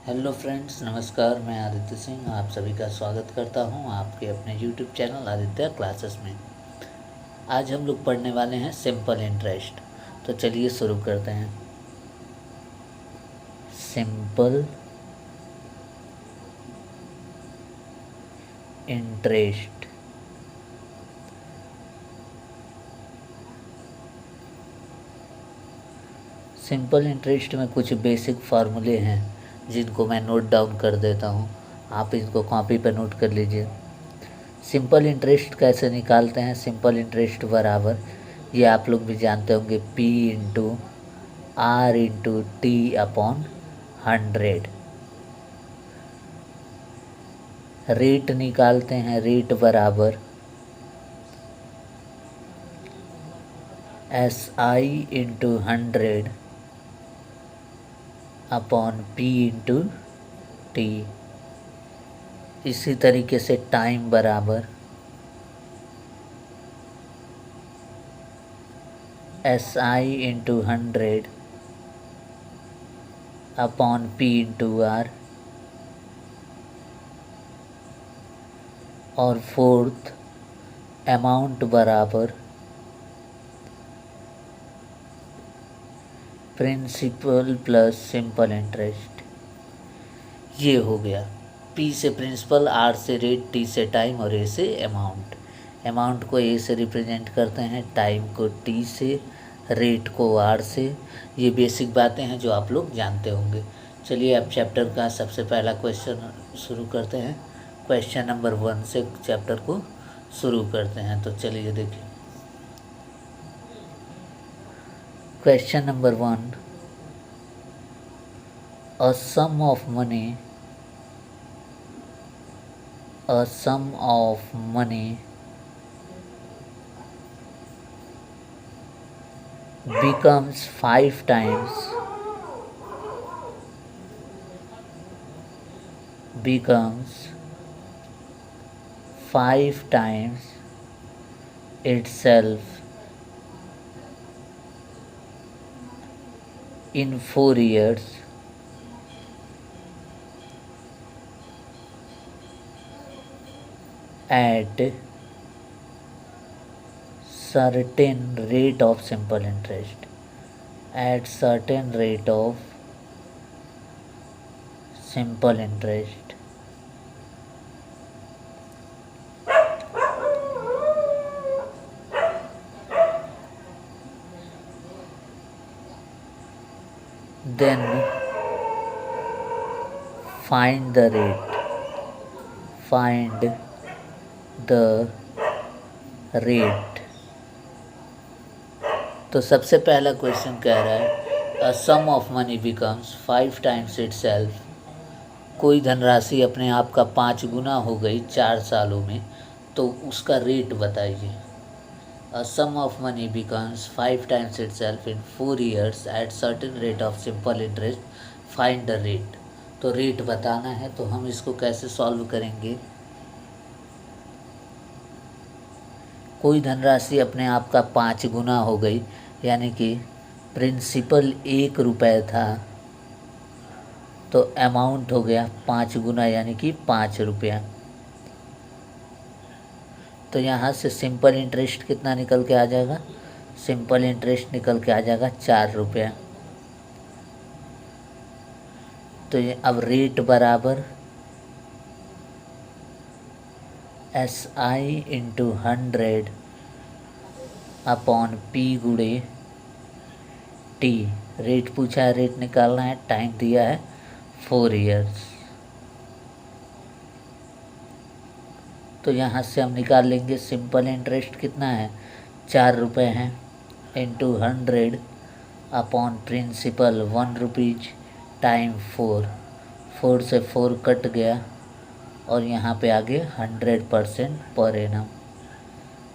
Hello friends, नमस्कार। मैं आदित्य सिंह आप सभी का स्वागत करता हूं आपके अपने यूट्यूब चैनल आदित्य क्लासेस में। आज हम लोग पढ़ने वाले हैं सिंपल इंटरेस्ट। तो चलिए शुरू करते हैं। Simple interest. सिंपल इंटरेस्ट में कुछ बेसिक फार्मूले हैं जिनको मैं नोट डाउन कर देता हूं। आप इनको कॉपी पर नोट कर लीजिए। सिंपल इंटरेस्ट कैसे निकालते हैं? सिंपल इंटरेस्ट बराबर, ये आप लोग भी जानते होंगे, P into R into T upon 100। Rate निकालते हैं, रेट बराबर SI into 100 upon P into T. इसी तरीके से टाइम बराबर SI into 100 upon P into R। और फोर्थ, अमाउंट बराबर प्रिंसिपल प्लस सिंपल इंटरेस्ट। ये हो गया। P से प्रिंसिपल, R से रेट, T से टाइम और A से अमाउंट। अमाउंट को A से रिप्रेजेंट करते हैं, टाइम को T से, रेट को R से। ये बेसिक बातें हैं जो आप लोग जानते होंगे। चलिए अब चैप्टर का सबसे पहला क्वेश्चन शुरू करते हैं। क्वेश्चन नंबर 1 से चैप्टर को शुरू करते हैं। तो चलिए देखिए। Question number 1, a sum of money becomes 5 times itself in 4 years at certain rate of simple interest. Then find the rate. तो सबसे पहला क्वेश्चन कह रहा है a sum of money becomes 5 times itself. कोई धनराशि अपने आप का 5 गुना हो गई 4 सालों में, तो उसका रेट बताइए। A sum of money becomes 5 times itself in 4 years at certain rate of simple interest, find the rate. तो रेट बताना है, तो हम इसको कैसे सॉल्व करेंगे? कोई धनराशि अपने आप का 5 गुना हो गई, यानी कि प्रिंसिपल 1 रुपये था, तो अमाउंट हो गया 5 गुना यानी कि 5 रुपया। तो यहाँ से सिंपल इंटरेस्ट कितना निकल के आ जाएगा? सिंपल इंटरेस्ट निकल के आ जाएगा 4 रुपया। तो ये अब रेट बराबर SI इंटू 100 अपॉन P गुणे T। रेट पूछा है, रेट निकालना है, टाइम दिया है 4 years। तो यहाँ से हम निकाल लेंगे सिंपल इंटरेस्ट कितना है, 4 रुपये हैं, into 100 upon principal 1 rupees, time 4 से 4 कट गया, और यहाँ पे आगे 100% पर एनम,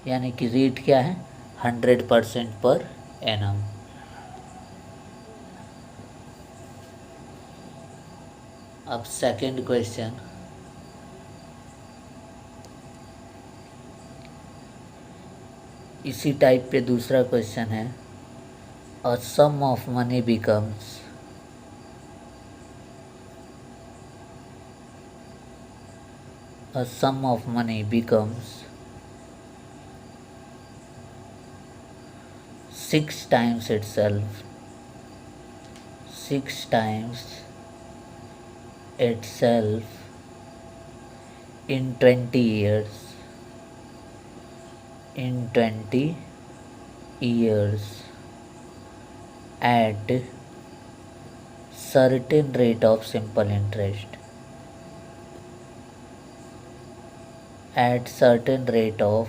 यानी कि रेट क्या है, 100% पर एनम। अब सेकंड क्वेश्चन, इसी टाइप पे दूसरा क्वेश्चन है a sum of money becomes a sum of money becomes 6 times itself, 6 times itself in 20 years, in 20 years at certain rate of simple interest, at certain rate of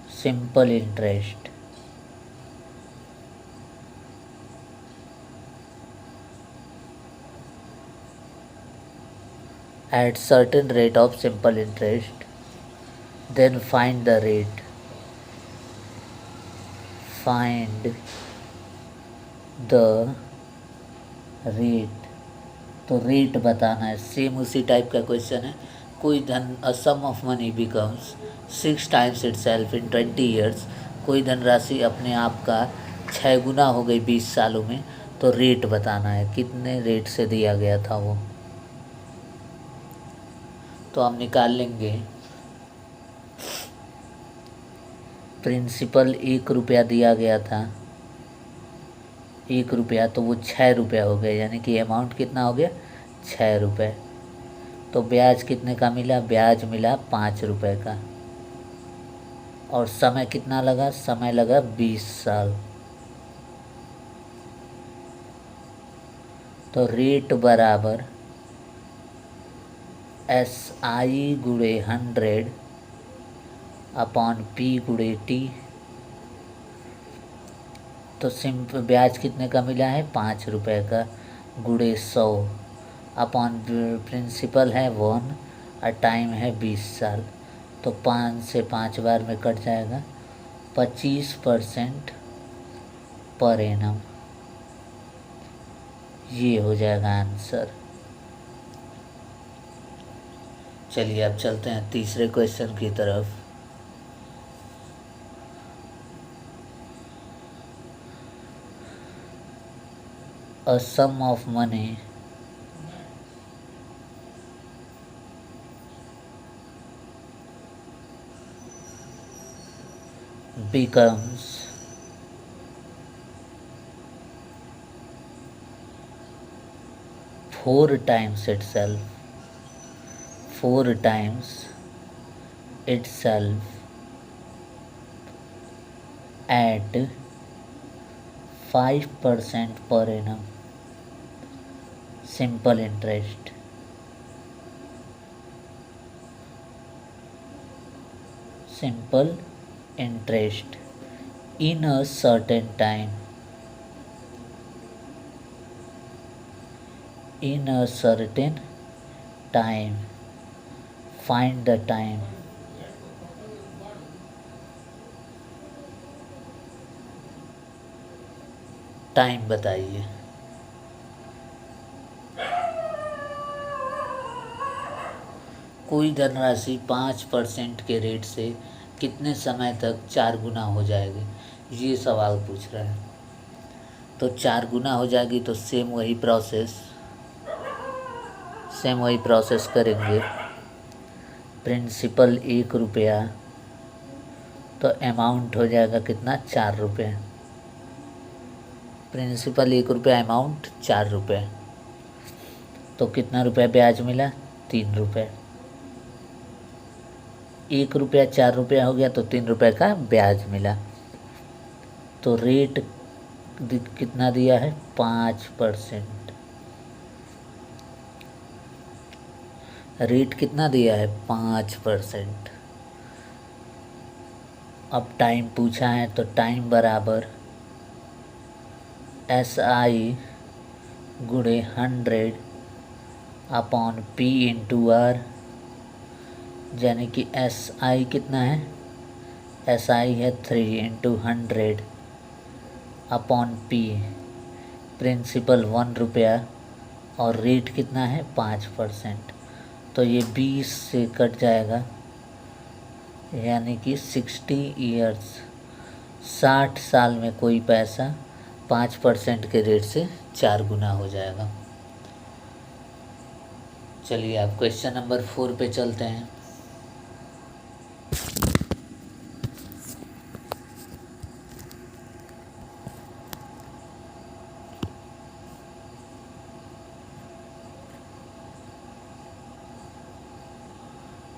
simple interest, at certain rate of simple interest, then find the rate, find the rate. तो rate बताना है, same उसी type का question है। कोई धन, a sum of money becomes 6 times itself in 20 years, कोई धनराशि अपने आप का 6 गुना हो गई 20 सालों में, तो रेट बताना है, कितने रेट से दिया गया था वो। तो हम निकाल लेंगे, प्रिंसिपल 1 रुपया दिया गया था, 1 रुपया, तो वो 6 रुपया हो गया, यानी कि अमाउंट कितना हो गया, 6 रुपये। तो ब्याज कितने का मिला, ब्याज मिला 5 रुपये का। और समय कितना लगा, समय लगा 20 साल। तो रेट बराबर SI गुणे 100 अपॉन P गुणे T। तो सिंपल ब्याज कितने का मिला है, 5 रुपये का, गुणे 100 अपॉन प्रिंसिपल है 1 और टाइम है 20 साल। तो 5 से 5 बार में कट जाएगा, 25% पर एनम। ये हो जाएगा आंसर। चलिए अब चलते हैं तीसरे क्वेश्चन की तरफ। A sum of money becomes 4 times itself, 4 times itself at 5% per annum simple interest, simple interest in a certain time, in a certain time, find the time। Time बताइए। कोई धनराशि 5% के रेट से कितने समय तक 4 गुना हो जाएगी, ये सवाल पूछ रहा है। तो 4 गुना हो जाएगी तो सेम वही प्रोसेस करेंगे। प्रिंसिपल 1 रुपया, तो अमाउंट हो जाएगा कितना, 4 रुपये। प्रिंसिपल 1 रुपया, अमाउंट 4 रुपये, तो कितना रुपया ब्याज मिला, 3 रुपये। 1 रुपया 4 रुपया हो गया तो 3 रुपये का ब्याज मिला। तो रेट कितना दिया है, 5%। रेट कितना दिया है, 5%। अब टाइम पूछा है, तो टाइम बराबर SI गुणे 100 अपॉन P इंटू R, यानी कि SI कितना है, SI है 3 इंटू 100 अपॉन P, प्रिंसिपल 1 रुपया और रेट कितना है, 5%। तो ये 20 से कट जाएगा, यानी कि 60 ईयर्स, 60 साल में कोई पैसा 5% के रेट से 4 गुना हो जाएगा। चलिए आप क्वेश्चन नंबर 4 पे चलते हैं।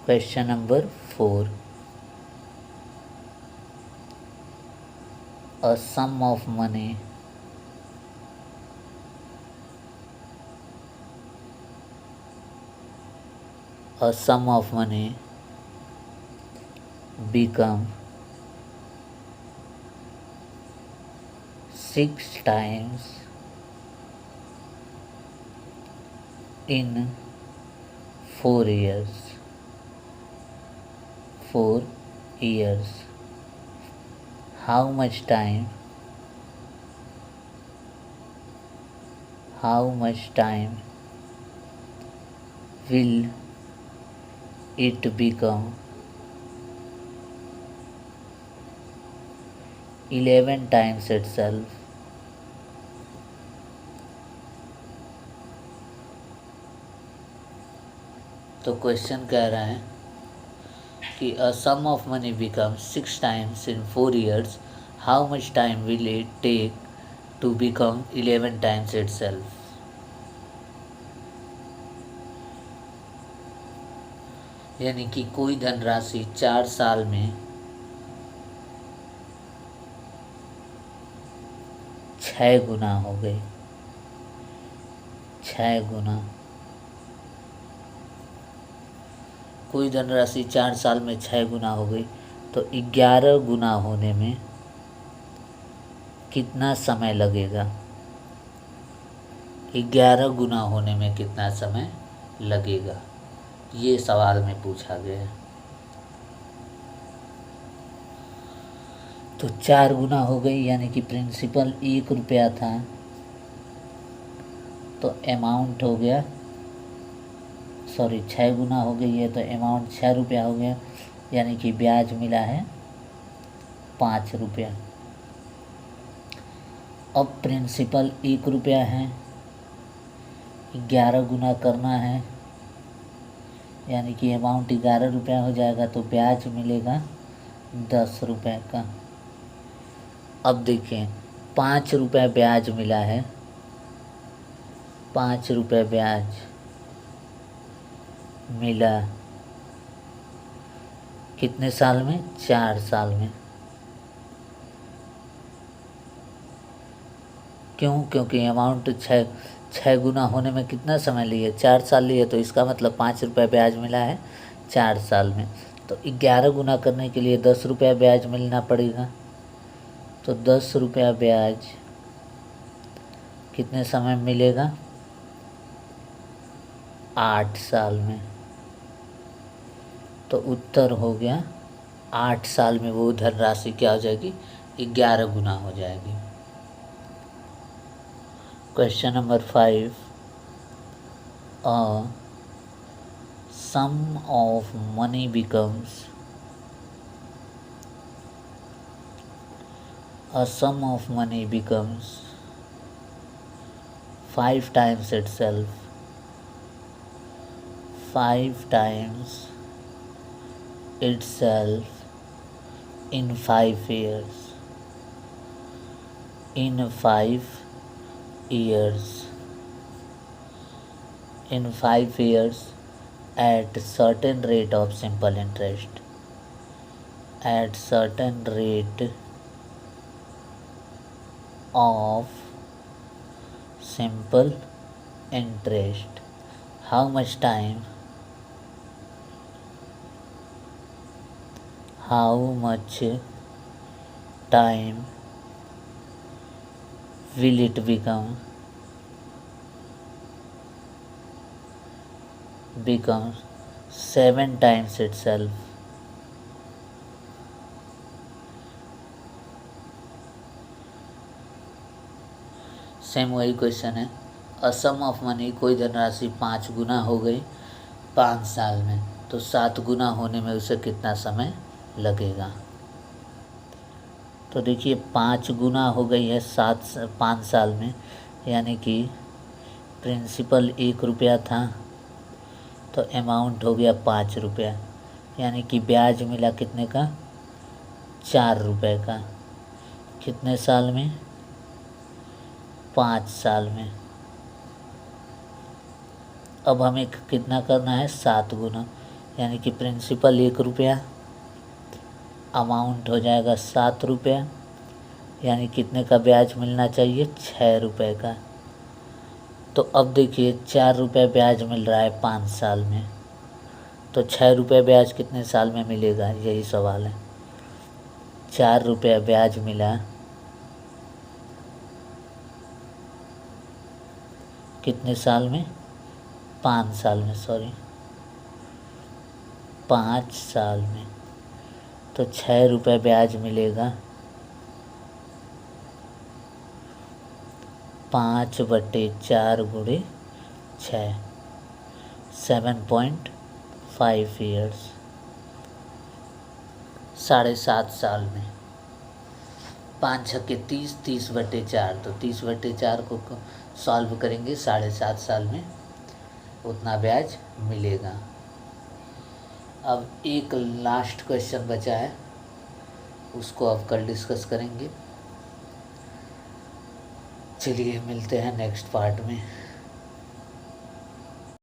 Question number 4, a sum of money become 6 times in 4 years. 4 years. How much time will it become 11 times itself? तो क्वेश्चन कह रहा है कि a sum of money becomes 6 times in 4 years. How much time will it take to become 11 times itself? यानी कि कोई धनराशि 4 साल में 6 गुना हो गई। 6 गुना। कोई धनराशि 4 साल में 6 गुना हो गई तो 11 गुना होने में कितना समय लगेगा? 11 गुना होने में कितना समय लगेगा, ये सवाल में पूछा गया है। तो 4 गुना हो गई, यानी कि प्रिंसिपल 1 रुपया था तो अमाउंट हो गया, 6 गुना हो गई है तो अमाउंट 6 रुपया हो गया, यानी कि ब्याज मिला है 5 रुपया। अब प्रिंसिपल 1 रुपया है, 11 गुना करना है, यानी कि अमाउंट 11 रुपया हो जाएगा तो ब्याज मिलेगा 10 रुपये का। अब देखिए 5 रुपये ब्याज मिला है, 5 रुपये ब्याज मिला कितने साल में? 4 साल में। क्यों? क्योंकि अमाउंट 6 गुना होने में कितना समय लिए? 4 साल लिए, तो इसका मतलब 5 रुपये ब्याज मिला है 4 साल में। तो 11 गुना करने के लिए 10 रुपया ब्याज मिलना पड़ेगा, तो 10 रुपया ब्याज कितने समय मिलेगा? 8 साल में। तो उत्तर हो गया 8 साल में वो धनराशि क्या हो जाएगी? 11 गुना हो जाएगी। Question number 5, a sum of money becomes 5 times itself, 5 times itself in 5 years. In 5 years at certain rate of simple interest. At certain rate of simple interest. How much time will it become 7 times itself? Same वही question है। A sum of money, कोई धनराशि 5 गुना हो गई 5 साल में, तो 7 गुना होने में उसे कितना समय लगेगा? तो देखिए 5 गुना हो गई है 5 साल में, यानी कि प्रिंसिपल 1 रुपया था तो अमाउंट हो गया 5 रुपया, यानी कि ब्याज मिला कितने का, 4 रुपये का। कितने साल में, 5 साल में। अब हमें कितना करना है, 7 गुना, यानी कि प्रिंसिपल 1 रुपया, अमाउंट हो जाएगा 7 रुपया, यानी कितने का ब्याज मिलना चाहिए, 6 रुपये का। तो अब देखिए 4 रुपये ब्याज मिल रहा है 5 साल में, तो 6 रुपये ब्याज कितने साल में मिलेगा, यही सवाल है। 4 रुपये ब्याज मिला कितने साल में, 5 साल में, 5 साल में। तो 6 रुपये ब्याज मिलेगा 5/4 गुणे 6, 7.5 ईयर्स, 7.5 साल में। 5 छक्के 30, 30/4, तो 30/4 को सॉल्व करेंगे 7.5 साल में, उतना ब्याज मिलेगा। अब एक लास्ट क्वेश्चन बचा है, उसको अब कल डिस्कस करेंगे। चलिए मिलते हैं नेक्स्ट पार्ट में।